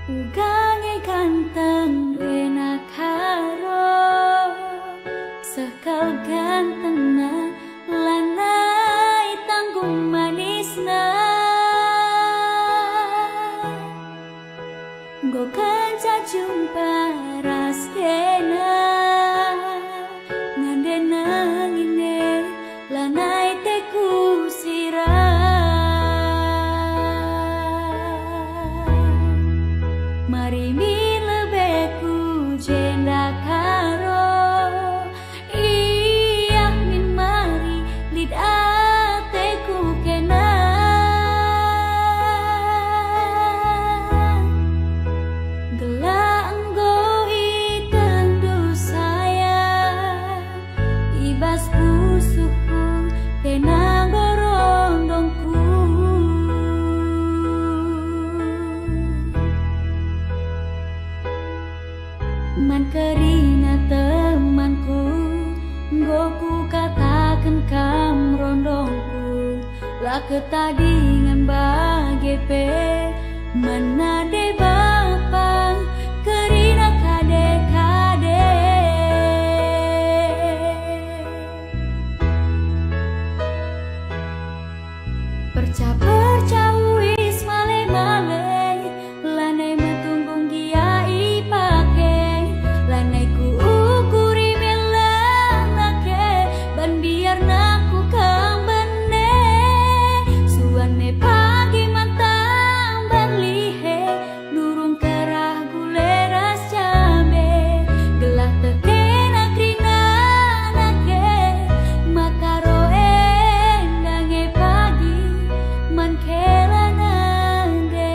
Ugange ganteng rena karo sekal gantengna lanai tanggung manisna go kanca jumpa rasena ngandena ngine lanai teku sirah mari mi lebeku jenda karo iya min mari lid ateku kena gelang go itendu saya ibas pusuku kena gorondongku man kerina temanku goku katakan kam rondongku lah ketadingan bagepe mana de bapa kerina kade-kade perca-perca wis male-male lanai metunggung gia ipake lanai ku ukuri melanake ban biar naku kang bene suane pagi mantang ban lihe nurung kerah guleras jambe gelah tekena krina nake makaro endange pagi man kelanande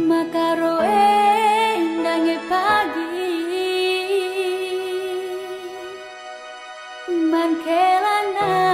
makaro endange pagi man kelana